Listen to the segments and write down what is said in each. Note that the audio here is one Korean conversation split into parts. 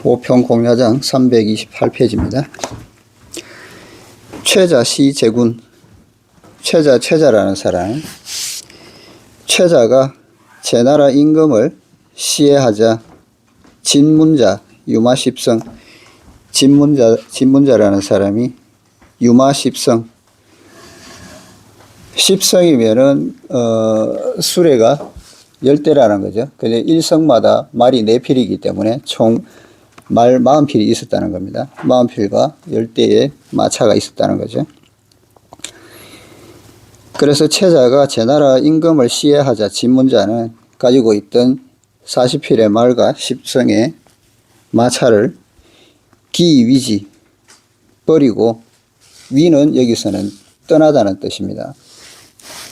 5평 공야장 328페이지입니다. 최자 시제군. 최자라는 사람. 최자가 제나라 임금을 시해하자 진문자 유마십성. 진문자라는 사람이 유마십성. 십성이면은 수레가 10대라는 거죠. 근데 일성마다 말이 4필이기 때문에 총 말 40필이 있었다는 겁니다. 40필과 10대의 마차가 있었다는 거죠. 그래서 최자가 제나라 임금을 시해하자 진문자는 가지고 있던 40필의 말과 10성의 마차를 기위지 버리고, 위는 여기서는 떠나다는 뜻입니다.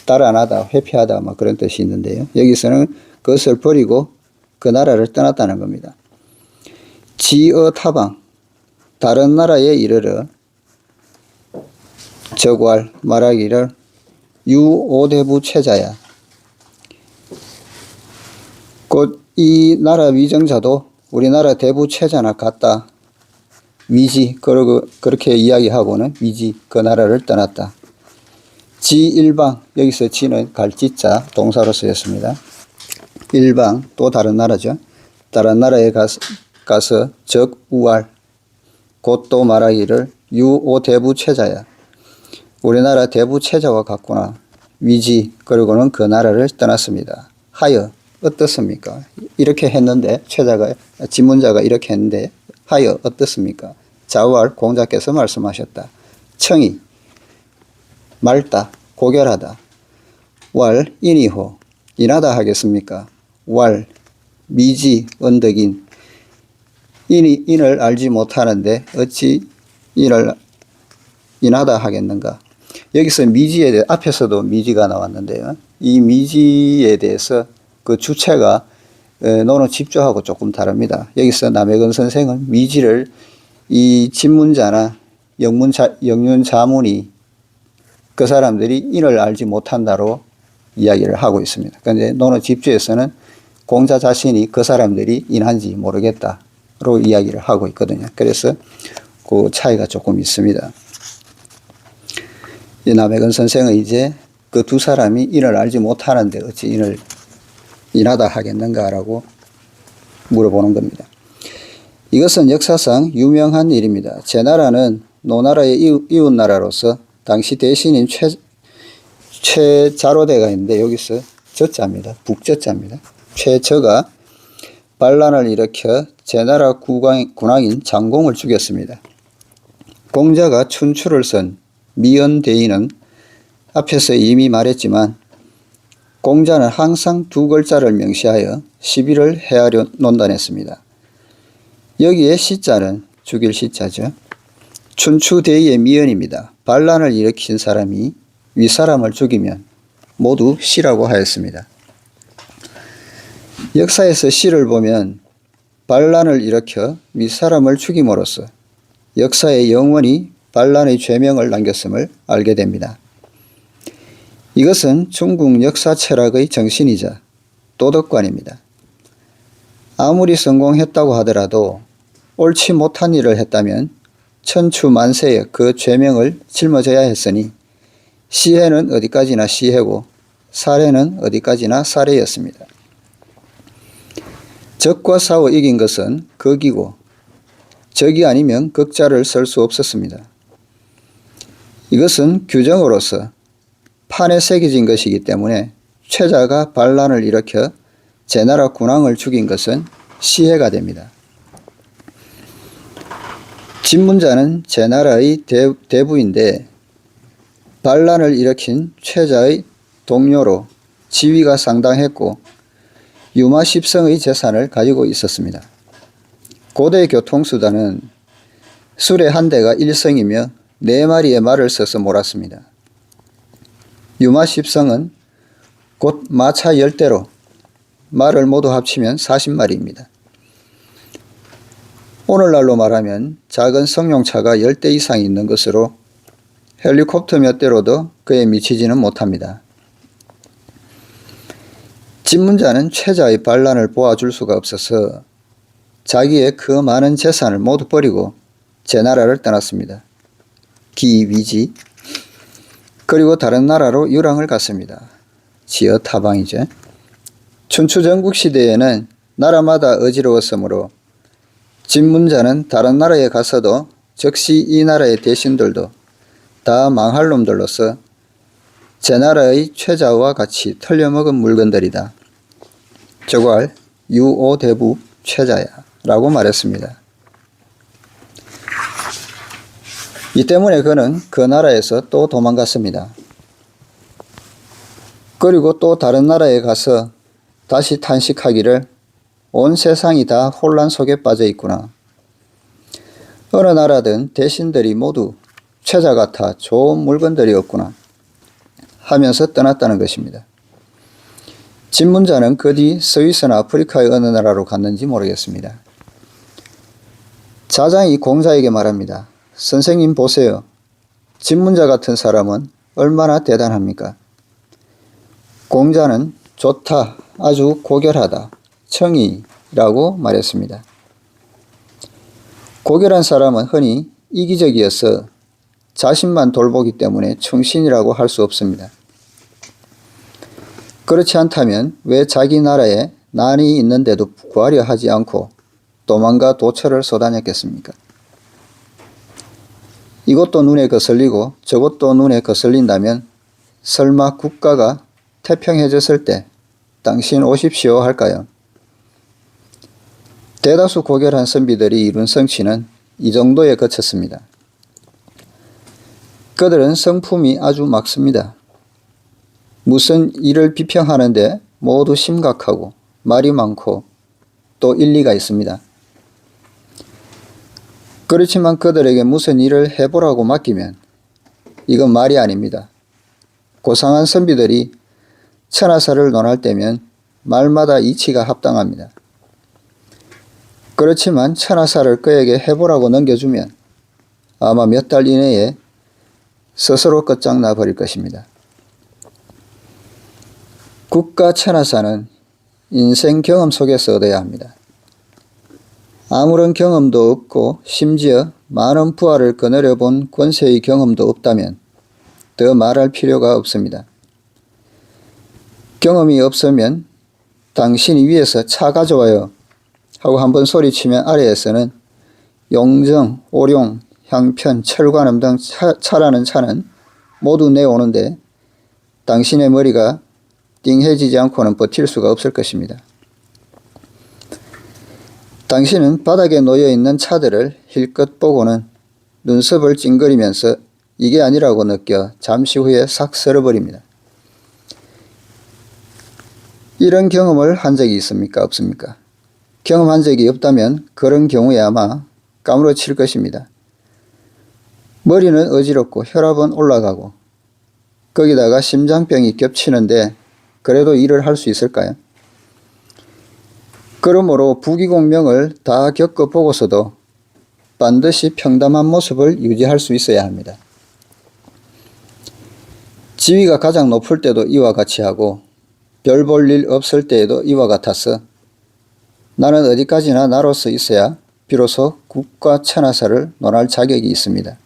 달아나다, 회피하다 뭐 그런 뜻이 있는데요. 여기서는 그것을 버리고 그 나라를 떠났다는 겁니다. 지어 타방, 다른 나라에 이르러 적왈 말하기를 유오대부 최자야. 곧 이 나라 위정자도 우리나라 대부 최자나 같다. 위지, 그렇게 이야기하고는 위지, 그 나라를 떠났다. 지일방, 여기서 지는 갈지자 동사로 쓰였습니다. 일방, 또 다른 나라죠. 다른 나라에 가서 적우알, 곧 또 말하기를 유오대부 최자야. 우리나라 대부 최자와 같구나. 위지, 그리고는 그 나라를 떠났습니다. 하여, 어떻습니까? 이렇게 했는데, 진문자가 이렇게 했는데, 하여, 어떻습니까? 자우알 공자께서 말씀하셨다. 청이, 맑다, 고결하다. 왈, 인이호, 인하다 하겠습니까? 왈, 미지, 언덕인. 인을 알지 못하는데 어찌 인하다 하겠는가? 여기서 미지에 대해, 앞에서도 미지가 나왔는데요. 이 미지에 대해서 그 주체가 노는 집주하고 조금 다릅니다. 여기서 남해근 선생은 미지를 이 진문자나 영륜자문이 그 사람들이 인을 알지 못한다로 이야기를 하고 있습니다. 그런데 노는 집주에서는 공자 자신이 그 사람들이 인한지 모르겠다로 이야기를 하고 있거든요. 그래서 그 차이가 조금 있습니다. 이 남해근 선생은 이제 그 두 사람이 인을 알지 못하는데 어찌 인하다 하겠는가라고 물어보는 겁니다. 이것은 역사상 유명한 일입니다. 제나라는 노나라의 이웃나라로서 당시 대신인 최자로대가 있는데 여기서 저자입니다. 북저자입니다. 최저가 반란을 일으켜 제나라 군왕인 장공을 죽였습니다. 공자가 춘추를 쓴 미연대인은 앞에서 이미 말했지만 공자는 항상 두 글자를 명시하여 시비를 헤아려 논단했습니다. 여기에 시자는 죽일 시자죠. 춘추대의의 미연입니다. 반란을 일으킨 사람이 윗사람을 죽이면 모두 시라고 하였습니다. 역사에서 시를 보면 반란을 일으켜 윗사람을 죽임으로써 역사에 영원히 반란의 죄명을 남겼음을 알게 됩니다. 이것은 중국 역사 철학의 정신이자 도덕관입니다. 아무리 성공했다고 하더라도 옳지 못한 일을 했다면 천추만세에 그 죄명을 짊어져야 했으니 시해는 어디까지나 시해고 살해는 어디까지나 살해였습니다. 적과 싸워 이긴 것은 극이고 적이 아니면 극자를 쓸 수 없었습니다. 이것은 규정으로서 판에 새겨진 것이기 때문에 최자가 반란을 일으켜 제나라 군왕을 죽인 것은 시해가 됩니다. 진문자는 제나라의 대부인데 반란을 일으킨 최자의 동료로 지위가 상당했고 유마십성의 재산을 가지고 있었습니다. 고대 교통수단은 수레 한 대가 1성이며 4마리의 말을 써서 몰았습니다. 유마십성은 곧 마차 10대로 말을 모두 합치면 40마리입니다. 오늘날로 말하면 작은 승용차가 10대 이상 있는 것으로 헬리콥터 몇 대로도 그에 미치지는 못합니다. 진문자는 최자의 반란을 보아줄 수가 없어서 자기의 그 많은 재산을 모두 버리고 제 나라를 떠났습니다. 기위지. 그리고 다른 나라로 유랑을 갔습니다. 지어 타방이죠. 춘추전국 시대에는 나라마다 어지러웠으므로 진문자는 다른 나라에 가서도 즉시 이 나라의 대신들도 다 망할 놈들로서 제 나라의 최자와 같이 털려먹은 물건들이다. 조괄 유오대부 최자야 라고 말했습니다. 이 때문에 그는 그 나라에서 또 도망갔습니다. 그리고 또 다른 나라에 가서 다시 탄식하기를 온 세상이 다 혼란 속에 빠져 있구나. 어느 나라든 대신들이 모두 최자 같아 좋은 물건들이 없구나 하면서 떠났다는 것입니다. 진문자는 그 뒤 스위스나 아프리카의 어느 나라로 갔는지 모르겠습니다. 자장이 공자에게 말합니다. 선생님 보세요. 진문자 같은 사람은 얼마나 대단합니까? 공자는 좋다, 아주 고결하다, 청이라고 말했습니다. 고결한 사람은 흔히 이기적이어서 자신만 돌보기 때문에 충신이라고 할 수 없습니다. 그렇지 않다면 왜 자기 나라에 난이 있는데도 구하려 하지 않고 도망가 도처를 쏟아냈겠습니까? 이것도 눈에 거슬리고 저것도 눈에 거슬린다면 설마 국가가 태평해졌을 때 당신 오십시오 할까요? 대다수 고결한 선비들이 이룬 성취는 이 정도에 그쳤습니다. 그들은 성품이 아주 막습니다. 무슨 일을 비평하는데 모두 심각하고 말이 많고 또 일리가 있습니다. 그렇지만 그들에게 무슨 일을 해보라고 맡기면 이건 말이 아닙니다. 고상한 선비들이 천하사를 논할 때면 말마다 이치가 합당합니다. 그렇지만 천하사를 그에게 해보라고 넘겨주면 아마 몇 달 이내에 스스로 끝장나 버릴 것입니다. 국가 천하사는 인생 경험 속에서 얻어야 합니다. 아무런 경험도 없고 심지어 많은 부하를 거느려 본 권세의 경험도 없다면 더 말할 필요가 없습니다. 경험이 없으면 당신이 위에서 차 가져와요 하고 한번 소리치면 아래에서는 용정, 오룡, 향편, 철관음 등 차라는 차는 모두 내오는데 당신의 머리가 띵해지지 않고는 버틸 수가 없을 것입니다. 당신은 바닥에 놓여있는 차들을 힐끗 보고는 눈썹을 찡그리면서 이게 아니라고 느껴 잠시 후에 싹 쓸어버립니다. 이런 경험을 한 적이 있습니까? 없습니까? 경험한 적이 없다면 그런 경우에 아마 까무러칠 것입니다. 머리는 어지럽고 혈압은 올라가고 거기다가 심장병이 겹치는데 그래도 일을 할 수 있을까요? 그러므로 부귀공명을 다 겪어보고서도 반드시 평담한 모습을 유지할 수 있어야 합니다. 지위가 가장 높을 때도 이와 같이 하고 별 볼 일 없을 때에도 이와 같아서 나는 어디까지나 나로서 있어야 비로소 국가 천하사를 논할 자격이 있습니다.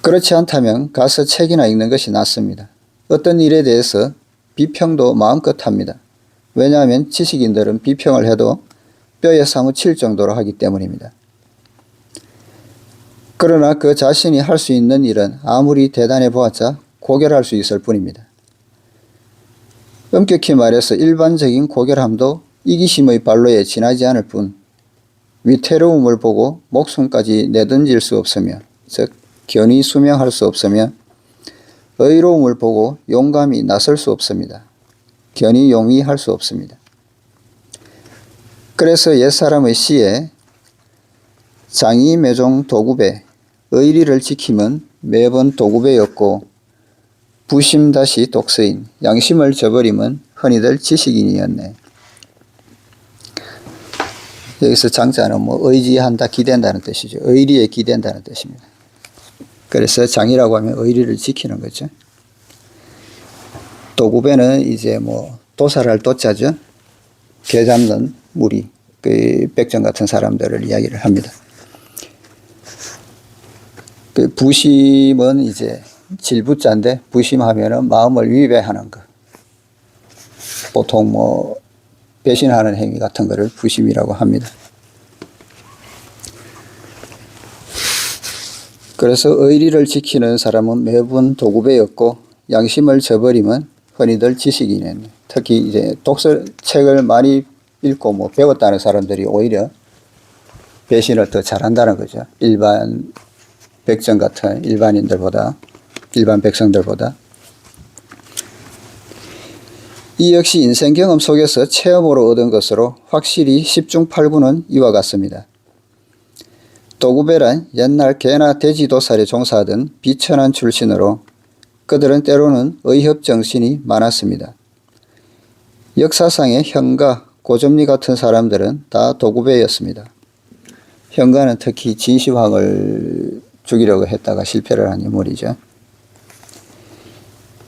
그렇지 않다면 가서 책이나 읽는 것이 낫습니다. 어떤 일에 대해서 비평도 마음껏 합니다. 왜냐하면 지식인들은 비평을 해도 뼈에 사무칠 정도로 하기 때문입니다. 그러나 그 자신이 할 수 있는 일은 아무리 대단해 보았자 고결할 수 있을 뿐입니다. 엄격히 말해서 일반적인 고결함도 이기심의 발로에 지나지 않을 뿐 위태로움을 보고 목숨까지 내던질 수 없으며 즉 견이 수명할 수 없으며 의로움을 보고 용감히 나설 수 없습니다. 견이 용의할 수 없습니다. 그래서 옛사람의 시에 장이 매종 도구배 의리를 지키면 매번 도구배였고 부심 다시 독서인 양심을 저버리면 흔히들 지식인이었네. 여기서 장자는 의지한다 기댄다는 뜻이죠. 의리에 기댄다는 뜻입니다. 그래서 장이라고 하면 의리를 지키는 거죠. 도구배는 이제 도살할 도자죠. 개 잡는 무리. 그 백정 같은 사람들을 이야기를 합니다. 그 부심은 이제 질부자인데 부심하면은 마음을 위배하는 것. 보통 뭐 배신하는 행위 같은 거를 부심이라고 합니다. 그래서 의리를 지키는 사람은 매번 도구배였고 양심을 저버리면 흔히들 지식인이네. 특히 이제 책을 많이 읽고 뭐 배웠다는 사람들이 오히려 배신을 더 잘한다는 거죠. 일반 백정 같은 일반인들보다, 일반 백성들보다. 이 역시 인생 경험 속에서 체험으로 얻은 것으로 확실히 10중 8구는 이와 같습니다. 도구배란 옛날 개나 돼지도살에 종사하던 비천한 출신으로 그들은 때로는 의협정신이 많았습니다. 역사상의 현가, 고점리 같은 사람들은 다 도구배였습니다. 현가는 특히 진시황을 죽이려고 했다가 실패를 한 인물이죠.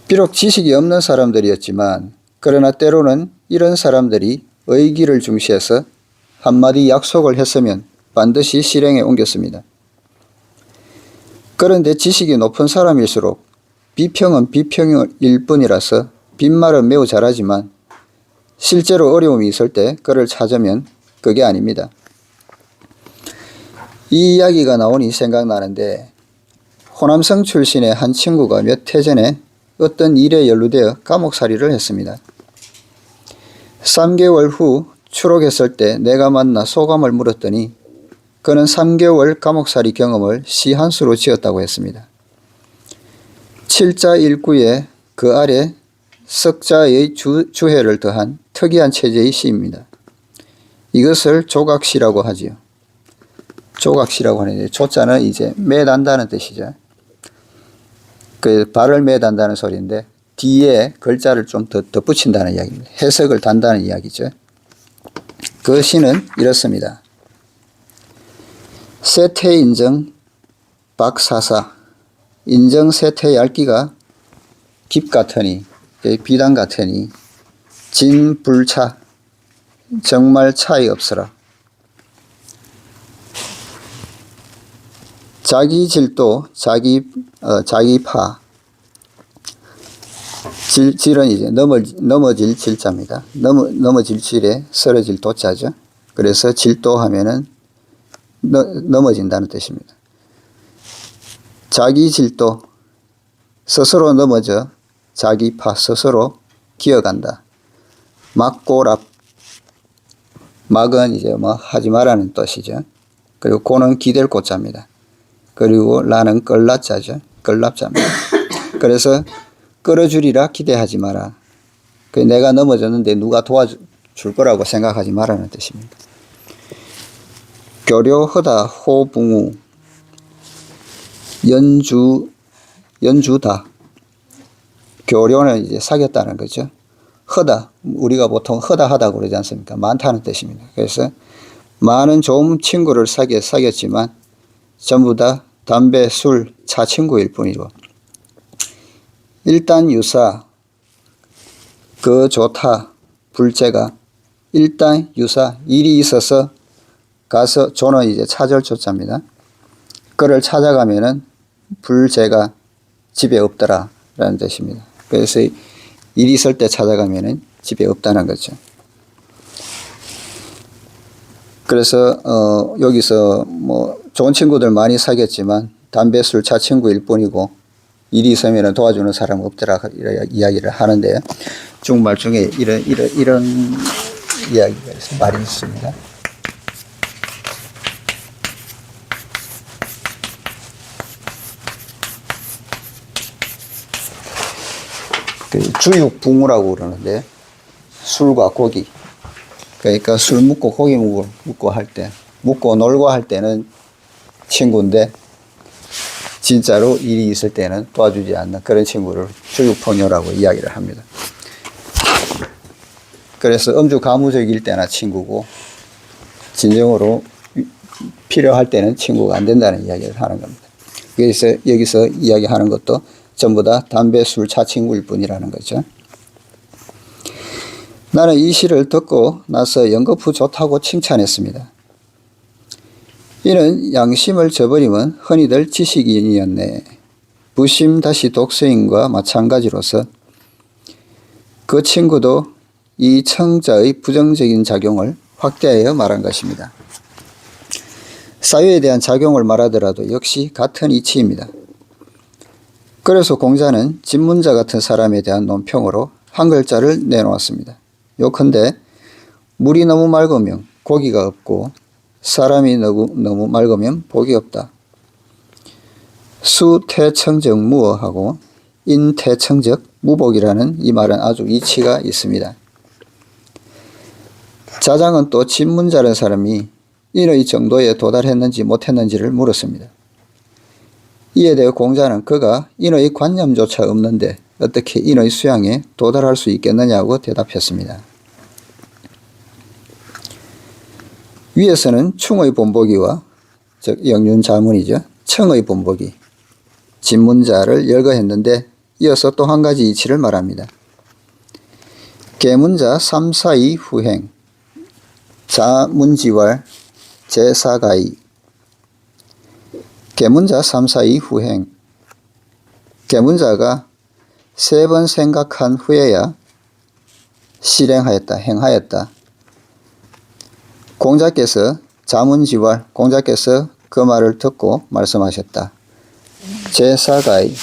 비록 지식이 없는 사람들이었지만 그러나 때로는 이런 사람들이 의기를 중시해서 한마디 약속을 했으면 반드시 실행에 옮겼습니다. 그런데 지식이 높은 사람일수록 비평은 비평일 뿐이라서 빈말은 매우 잘하지만 실제로 어려움이 있을 때 그를 찾으면 그게 아닙니다. 이 이야기가 나오니 생각나는데 호남성 출신의 한 친구가 몇 해 전에 어떤 일에 연루되어 감옥살이를 했습니다. 3개월 후 추록했을 때 내가 만나 소감을 물었더니 그는 3개월 감옥살이 경험을 시 한 수로 지었다고 했습니다. 7자 1구에 그 아래 석자의 주해를 더한 특이한 체제의 시입니다. 이것을 조각시라고 하지요. 조각시라고 하는데 조자는 이제 매단다는 뜻이죠. 그 발을 매단다는 소리인데 뒤에 글자를 좀 더 덧붙인다는 이야기입니다. 해석을 단다는 이야기죠. 그 시는 이렇습니다. 세태인정 박사사 인정 세태 얇기가 깁 같으니 비단 같으니 진불차 정말 차이 없으라. 자기 질도 자기파 질은 이제 넘어질 질자입니다. 넘어질 질에 쓰러질 도자죠. 그래서 질도 하면은 넘어진다는 뜻입니다. 자기 질도 스스로 넘어져 자기파 스스로 기어간다. 막고랍 막은 이제 뭐 하지 말라는 뜻이죠. 그리고 고는 기댈 고자입니다. 그리고 라는 끌라자죠. 끌랍자입니다. 그래서 끌어주리라 기대하지 마라. 내가 넘어졌는데 누가 도와줄 거라고 생각하지 마라는 뜻입니다. 교료허다 호붕우 연주다. 교료는 이제 사귀었다는 거죠. 허다 우리가 보통 허다하다고 그러지 않습니까? 많다는 뜻입니다. 그래서 많은 좋은 친구를 사귀었지만 전부 다 담배, 술, 차 친구일 뿐이고 일단 유사 그 좋다 불제가 일단 유사 일이 있어서 가서 조는 이제 찾을 조자입니다. 그를 찾아가면은 불제가 집에 없더라 라는 뜻입니다. 그래서 일이 있을 때 찾아가면은 집에 없다는 거죠. 그래서 여기서 뭐 좋은 친구들 많이 사귀었지만 담배, 술, 차 친구일 뿐이고 일이 있으면 도와주는 사람 없더라 이야기를 하는데 중국말 중에 이런 이야기가 말이 있습니다. 주육붕우라고 그러는데 술과 고기 그러니까 술 먹고 고기 먹고 할 때 먹고 놀고 할 때는 친구인데 진짜로 일이 있을 때는 도와주지 않는 그런 친구를 주육풍요라고 이야기를 합니다. 그래서 엄주가무적일 때나 친구고 진정으로 필요할 때는 친구가 안 된다는 이야기를 하는 겁니다. 그래서 여기서 이야기하는 것도 전부 다 담배, 술, 차 친구일 뿐이라는 거죠. 나는 이 시를 듣고 나서 연거푸 좋다고 칭찬했습니다. 이는 양심을 저버리면 흔히들 지식인이었네. 부심 다시 독서인과 마찬가지로서 그 친구도 이 청자의 부정적인 작용을 확대하여 말한 것입니다. 사유에 대한 작용을 말하더라도 역시 같은 이치입니다. 그래서 공자는 진문자 같은 사람에 대한 논평으로 한 글자를 내놓았습니다. 요컨대 물이 너무 맑으면 고기가 없고 사람이 너무 맑으면 복이 없다. 수태청적 무어하고 인태청적 무복이라는 이 말은 아주 이치가 있습니다. 자장은 또 진문자라는 사람이 인의 정도에 도달했는지 못했는지를 물었습니다. 이에 대해 공자는 그가 인의 관념조차 없는데 어떻게 인의 수양에 도달할 수 있겠느냐고 대답했습니다. 위에서는 충의 본보기와 즉 영륜자문이죠. 청의 본보기, 진문자를 열거했는데 이어서 또 한 가지 이치를 말합니다. 계문자 3, 4, 2 후행, 자문지왈, 제사가이. 계문자 3, 4, 2 후행. 계문자가 3번 생각한 후에야 실행하였다, 행하였다. 공자께서 자문지왈, 공자께서 그 말을 듣고 말씀하셨다. 제사가이.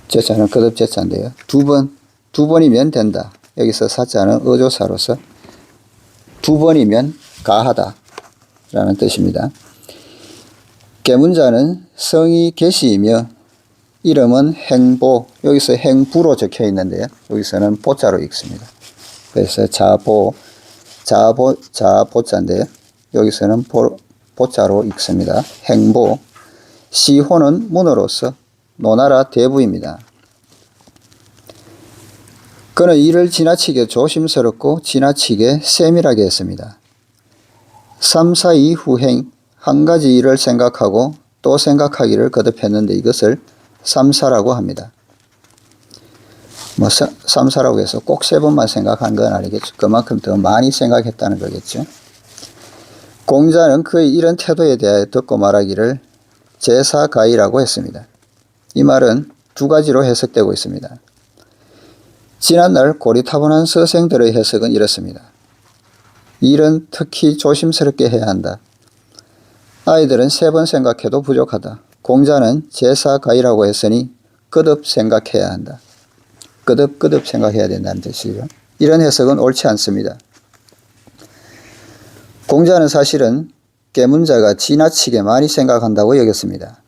제자는 거듭 제자인데요. 두 번이면 된다. 여기서 사자는 어조사로서 두 번이면 가하다 라는 뜻입니다. 계문자는 성이 계시이며 이름은 행보, 여기서 행부로 적혀 있는데요. 여기서는 보자로 읽습니다. 그래서 자보자인데요. 여기서는 보자로 읽습니다. 행보. 시호는 문으로서 노나라 대부입니다. 그는 이를 지나치게 조심스럽고 지나치게 세밀하게 했습니다. 3, 4, 2 후행, 한 가지 일을 생각하고 또 생각하기를 거듭했는데 이것을 3, 4라고 합니다. 3, 4라고 해서 꼭 3번만 생각한 건 아니겠죠. 그만큼 더 많이 생각했다는 거겠죠. 공자는 그의 이런 태도에 대해 듣고 말하기를 제사가이라고 했습니다. 이 말은 두 가지로 해석되고 있습니다. 지난날 고리타분한 서생들의 해석은 이렇습니다. 일은 특히 조심스럽게 해야 한다. 아이들은 3번 생각해도 부족하다. 공자는 제사가이라고 했으니 거듭 생각해야 한다. 거듭 생각해야 된다는 뜻이죠. 이런 해석은 옳지 않습니다. 공자는 사실은 계문자가 지나치게 많이 생각한다고 여겼습니다.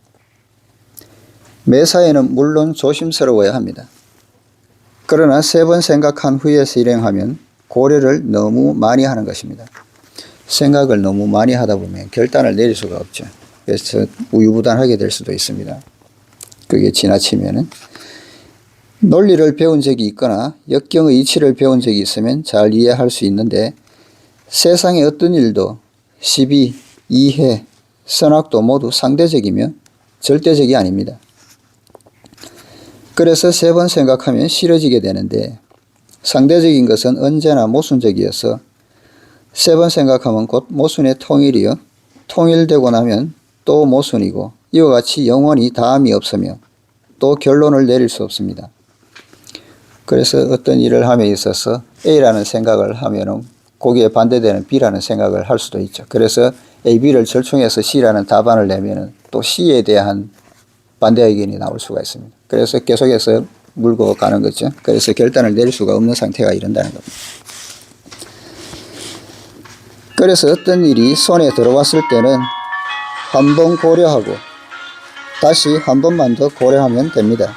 매사에는 물론 조심스러워야 합니다. 그러나 3번 생각한 후에 실행하면 고려를 너무 많이 하는 것입니다. 생각을 너무 많이 하다 보면 결단을 내릴 수가 없죠. 그래서 우유부단하게 될 수도 있습니다. 그게 지나치면은. 논리를 배운 적이 있거나 역경의 이치를 배운 적이 있으면 잘 이해할 수 있는데 세상의 어떤 일도 시비, 이해, 선악도 모두 상대적이며 절대적이 아닙니다. 그래서 3번 생각하면 싫어지게 되는데 상대적인 것은 언제나 모순적이어서 3번 생각하면 곧 모순의 통일이요. 통일되고 나면 또 모순이고 이와 같이 영원히 다함이 없으며 또 결론을 내릴 수 없습니다. 그래서 어떤 일을 함에 있어서 A라는 생각을 하면은 거기에 반대되는 B라는 생각을 할 수도 있죠. 그래서 A, B를 절충해서 C라는 답안을 내면은 또 C에 대한 반대 의견이 나올 수가 있습니다. 그래서 계속해서 물고 가는 거죠. 그래서 결단을 내릴 수가 없는 상태가 이른다는 겁니다. 그래서 어떤 일이 손에 들어왔을 때는 한 번 고려하고 다시 한 번만 더 고려하면 됩니다.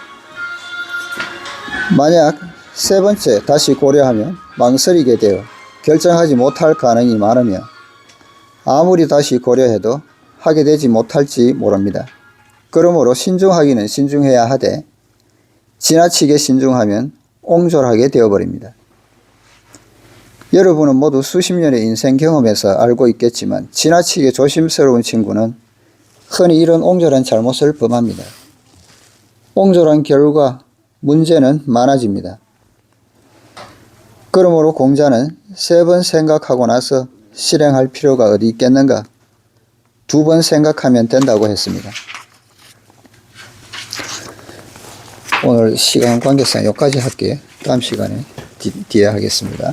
만약 3번째 다시 고려하면 망설이게 되어 결정하지 못할 가능이 많으며 아무리 다시 고려해도 하게 되지 못할지 모릅니다. 그러므로 신중하기는 신중해야 하되 지나치게 신중하면 옹졸하게 되어버립니다. 여러분은 모두 수십 년의 인생 경험에서 알고 있겠지만 지나치게 조심스러운 친구는 흔히 이런 옹졸한 잘못을 범합니다. 옹졸한 결과 문제는 많아집니다. 그러므로 공자는 3번 생각하고 나서 실행할 필요가 어디 있겠는가? 2번 생각하면 된다고 했습니다. 오늘 시간 관계상 여기까지 할게요. 다음 시간에 뒤에 하겠습니다.